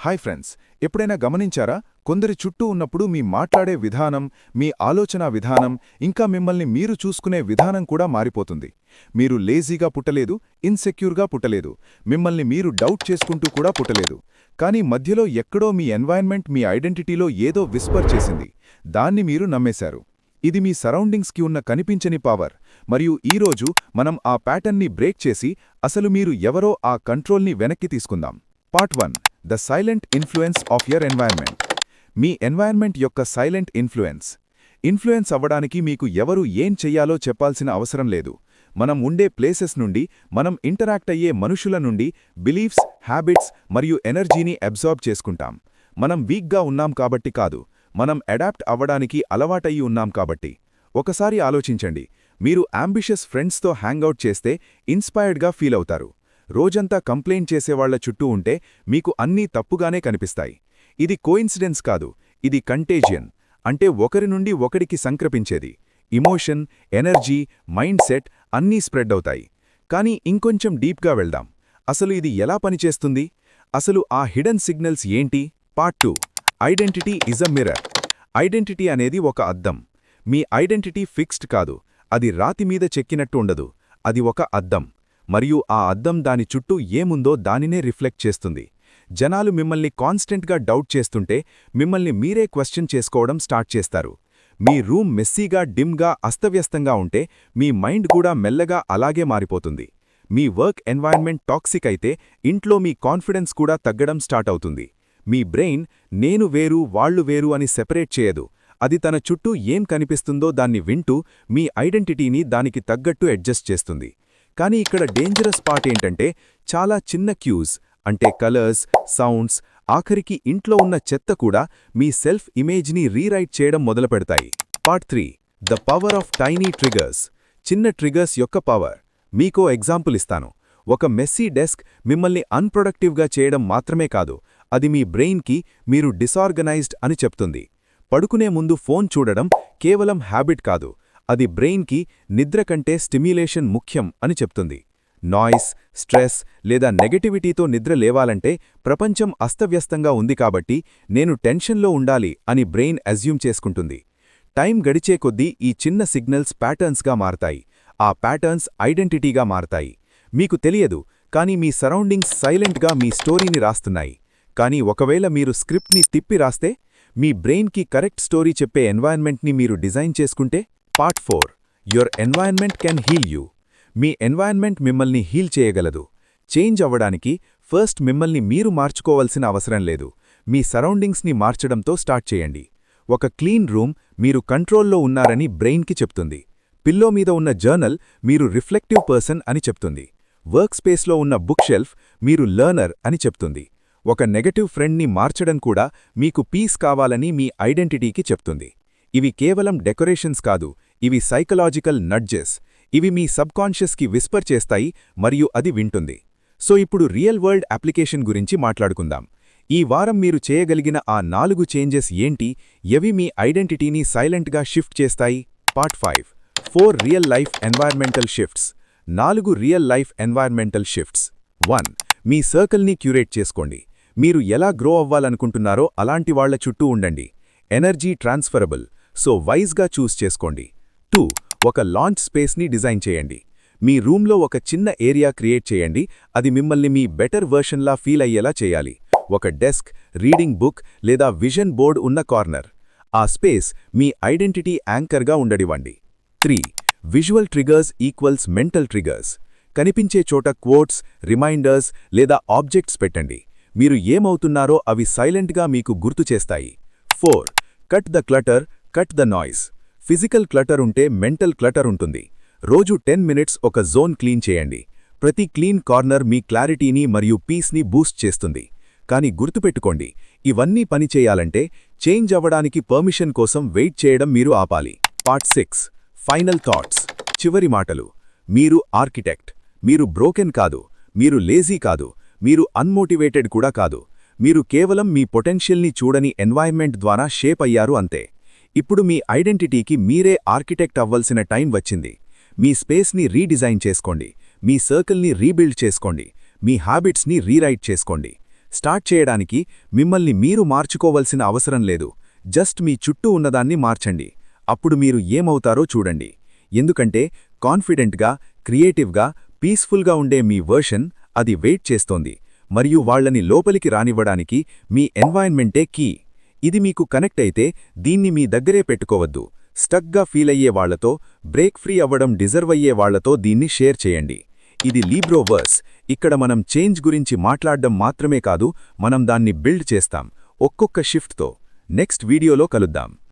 Hi friends, ఎప్పుడైనా గమనించారా? కొందరి చుట్టూ ఉన్నప్పుడు మీ మాట్లాడే విధానం, మీ ఆలోచనా విధానం, ఇంకా మిమ్మల్ని మీరు చూసుకునే విధానం కూడా మారిపోతుంది. మీరు లేజీగా పుట్టలేదు, ఇన్సెక్యూర్గా పుట్టలేదు, మిమ్మల్ని మీరు డౌట్ చేసుకుంటూ కూడా పుట్టలేదు. కానీ మధ్యలో ఎక్కడో మీ ఎన్వైర్న్మెంట్ మీ ఐడెంటిటీలో ఏదో విస్పర్ చేసింది. దాన్ని మీరు నమ్మేశారు. ఇది మీ సరౌండింగ్స్కి ఉన్న కనిపించని పవర్. మరియు ఈరోజు మనం ఆ ప్యాటర్న్ని బ్రేక్ చేసి అసలు మీరు ఎవరో ఆ కంట్రోల్ని వెనక్కి తీసుకుందాం. Part 1, the silent influence of your environment. Me environment యొక్క సైలెంట్ ఇన్ఫ్లుయెన్స్ అవ్వడానికి మీకు ఎవరు ఏం చెయ్యాలో చెప్పాల్సిన అవసరం లేదు. మనం ఉండే ప్లేసెస్ నుండి, మనం ఇంటరాక్ట్ అయ్యే మనుషుల నుండి బిలీఫ్స్, హ్యాబిట్స్ మరియు ఎనర్జీని అబ్జార్బ్ చేసుకుంటాం. మనం వీక్గా ఉన్నాం కాబట్టి కాదు, మనం అడాప్ట్ అవ్వడానికి అలవాటయ్యి ఉన్నాం కాబట్టి. ఒకసారి ఆలోచించండి, మీరు అంబిషియస్ ఫ్రెండ్స్తో హ్యాంగౌట్ చేస్తే ఇన్స్పైర్డ్గా ఫీల్ అవుతారు. రోజంతా కంప్లైంట్ చేసేవాళ్ల చుట్టూ ఉంటే మీకు అన్నీ తప్పుగానే కనిపిస్తాయి. ఇది కోయిన్సిడెన్స్ కాదు, ఇది కంటేజియన్. అంటే ఒకరి నుండి ఒకడికి సంక్రమించేది. ఇమోషన్, ఎనర్జీ, మైండ్ సెట్ అన్నీ స్ప్రెడ్ అవుతాయి. కానీ ఇంకొంచెం డీప్గా వెళ్దాం. అసలు ఇది ఎలా పనిచేస్తుంది? అసలు ఆ హిడెన్ సిగ్నల్స్ ఏంటి? Part 2, identity is a mirror. Identity అనేది ఒక అద్దం. మీ ఐడెంటిటీ ఫిక్స్డ్ కాదు, అది రాతిమీద చెక్కినట్టు ఉండదు. అది ఒక అద్దం. మరియు ఆ అద్దం దాని చుట్టూ ఏముందో దానినే రిఫ్లెక్ట్ చేస్తుంది. జనాలు మిమ్మల్ని కాన్స్టెంట్గా డౌట్ చేస్తుంటే మిమ్మల్ని మీరే క్వశ్చన్ చేసుకోవడం స్టార్ట్ చేస్తారు. మీ రూమ్ మెస్సీగా, డిమ్గా, అస్తవ్యస్తంగా ఉంటే మీ మైండ్ కూడా మెల్లగా అలాగే మారిపోతుంది. మీ వర్క్ ఎన్వైర్న్మెంట్ టాక్సిక్ అయితే ఇంట్లో మీ కాన్ఫిడెన్స్ కూడా తగ్గడం స్టార్ట్ అవుతుంది. మీ బ్రెయిన్ నేను వేరు, వాళ్లు వేరు అని సెపరేట్ చేయదు. అది తన చుట్టూ ఏం కనిపిస్తుందో దాన్ని వింటూ మీ ఐడెంటిటీని దానికి తగ్గట్టు అడ్జస్ట్ చేస్తుంది. కానీ ఇక్కడ డేంజరస్ పార్ట్ ఏంటంటే, చాలా చిన్న క్యూస్, అంటే కలర్స్, సౌండ్స్, ఆఖరికి ఇంట్లో ఉన్న చెత్త కూడా మీ సెల్ఫ్ ఇమేజ్ని రీరైట్ చేయడం మొదలుపెడతాయి. Part 3, the power of tiny triggers. చిన్న ట్రిగర్స్ యొక్క పవర్. మీకో ఎగ్జాంపుల్ ఇస్తాను. ఒక మెస్సీ డెస్క్ మిమ్మల్ని అన్ప్రొడక్టివ్గా చేయడం మాత్రమే కాదు, అది మీ బ్రెయిన్కి మీరు డిసార్గనైజ్డ్ అని చెప్తుంది. పడుకునే ముందు ఫోన్ చూడడం కేవలం హ్యాబిట్ కాదు, అది బ్రెయిన్కి నిద్ర కంటే స్టిమ్యులేషన్ ముఖ్యం అని చెప్తుంది. నాయిస్, స్ట్రెస్ లేదా నెగటివిటీతో నిద్ర లేవాలంటే ప్రపంచం అస్తవ్యస్తంగా ఉంది కాబట్టి నేను టెన్షన్లో ఉండాలి అని బ్రెయిన్ అజ్యూమ్ చేసుకుంటుంది. టైం గడిచే కొద్దీ ఈ చిన్న సిగ్నల్స్ ప్యాటర్న్స్గా మారతాయి. ఆ ప్యాటర్న్స్ ఐడెంటిటీగా మారతాయి. మీకు తెలియదు, కానీ మీ సరౌండింగ్స్ సైలెంట్గా మీ స్టోరీని రాస్తున్నాయి. కానీ ఒకవేళ మీరు స్క్రిప్ట్ని తిప్పి రాస్తే, మీ బ్రెయిన్కి కరెక్ట్ స్టోరీ చెప్పే ఎన్వైర్న్మెంట్ని మీరు డిజైన్ చేసుకుంటే. Part 4, your environment can heal you. మీ ఎన్వైర్న్మెంట్ మిమ్మల్ని హీల్ చేయగలదు. చేంజ్ అవ్వడానికి ఫస్ట్ మిమ్మల్ని మీరు మార్చుకోవాల్సిన అవసరం లేదు. మీ సరౌండింగ్స్ని మార్చడంతో స్టార్ట్ చేయండి. ఒక క్లీన్ రూమ్ మీరు కంట్రోల్లో ఉన్నారని బ్రెయిన్కి చెప్తుంది. పిల్లో మీద ఉన్న జర్నల్ మీరు రిఫ్లెక్టివ్ పర్సన్ అని చెప్తుంది. వర్క్ స్పేస్లో ఉన్న బుక్ షెల్ఫ్ మీరు లెర్నర్ అని చెప్తుంది. ఒక నెగటివ్ ఫ్రెండ్ని మార్చడం కూడా మీకు పీస్ కావాలని మీ ఐడెంటిటీకి చెప్తుంది. ఇవి కేవలం డెకరేషన్స్ కాదు, ఇవి సైకలాజికల్ నడ్జెస్. ఇవి మీ సబ్కాన్షియస్కి విస్పర్ చేస్తాయి మరియు అది వింటుంది. సో ఇప్పుడు రియల్ వరల్డ్ అప్లికేషన్ గురించి మాట్లాడుకుందాం. ఈ వారం మీరు చేయగలిగిన ఆ 4 చేంజెస్ ఏంటి? ఎవి మీ ఐడెంటిటీని సైలెంట్గా షిఫ్ట్ చేస్తాయి? Part 5, 4 real life environmental shifts. 4 real life environmental shifts. 1, మీ సర్కిల్ని క్యూరేట్ చేసుకోండి. మీరు ఎలా గ్రో అవ్వాలనుకుంటున్నారో అలాంటి వాళ్ల చుట్టూ ఉండండి. ఎనర్జీ ట్రాన్స్ఫరబుల్, సో వైజ్గా చూస్ చేసుకోండి. 2, ఒక లాంచ్ స్పేస్ని డిజైన్ చేయండి. మీ రూమ్లో ఒక చిన్న ఏరియా క్రియేట్ చేయండి. అది మిమ్మల్ని మీ బెటర్ వర్షన్లా ఫీల్ అయ్యేలా చేయాలి. ఒక డెస్క్, రీడింగ్ బుక్ లేదా విజన్ బోర్డ్ ఉన్న కార్నర్. ఆ స్పేస్ మీ ఐడెంటిటీ యాంకర్గా ఉండనివ్వండి. 3, visual triggers equals mental triggers. కనిపించే చోట క్వోట్స్, రిమైండర్స్ లేదా ఆబ్జెక్ట్స్ పెట్టండి. మీరు ఏమవుతున్నారో అవి సైలెంట్గా మీకు గుర్తు చేస్తాయి. 4, cut the clutter, cut the noise. Physical clutter ఉంటే మెంటల్ క్లటర్ ఉంటుంది. రోజు 10 మినిట్స్ ఒక జోన్ క్లీన్ చేయండి. ప్రతి క్లీన్ కార్నర్ మీ క్లారిటీని మరియు పీస్ని బూస్ట్ చేస్తుంది. కానీ గుర్తుపెట్టుకోండి, ఇవన్నీ పనిచేయాలంటే చేంజ్ అవ్వడానికి పర్మిషన్ కోసం వెయిట్ చేయడం మీరు ఆపాలి. Part 6, final thoughts. చివరి మాటలు. మీరు ఆర్కిటెక్ట్. మీరు బ్రోకెన్ కాదు, మీరు లేజీ కాదు, మీరు అన్మోటివేటెడ్ కూడా కాదు. మీరు కేవలం మీ పొటెన్షియల్ని చూడని ఎన్వైర్న్మెంట్ ద్వారా షేప్ అయ్యారు అంతే. ఇప్పుడు మీ ఐడెంటిటీకి మీరే ఆర్కిటెక్ట్ అవ్వాల్సిన టైం వచ్చింది. మీ స్పేస్ని రీడిజైన్ చేసుకోండి. మీ సర్కిల్ని రీబిల్డ్ చేసుకోండి. మీ హ్యాబిట్స్ని రీరైట్ చేసుకోండి. స్టార్ట్ చేయడానికి మిమ్మల్ని మీరు మార్చుకోవలసిన అవసరం లేదు. జస్ట్ మీ చుట్టూ ఉన్నదాన్ని మార్చండి. అప్పుడు మీరు ఏమవుతారో చూడండి. ఎందుకంటే కాన్ఫిడెంట్గా, క్రియేటివ్గా, పీస్ఫుల్గా ఉండే మీ వర్షన్ అది వెయిట్ చేస్తోంది. మరియు వాళ్లని లోపలికి రానివ్వడానికి మీ ఎన్వైరన్మెంటే కీ. ఇది మీకు కనెక్ట్ అయితే దీన్ని మీ దగ్గరే పెట్టుకోవద్దు. స్టక్గా ఫీల్ అయ్యే వాళ్లతో, బ్రేక్ ఫ్రీ అవ్వడం డిజర్వ్ అయ్యే వాళ్లతో దీన్ని షేర్ చేయండి. ఇది లీబ్రో వర్స్. ఇక్కడ మనం చేంజ్ గురించి మాట్లాడడం మాత్రమే కాదు, మనం దాన్ని బిల్డ్ చేస్తాం ఒక్కొక్క షిఫ్ట్తో. నెక్స్ట్ వీడియోలో కలుద్దాం.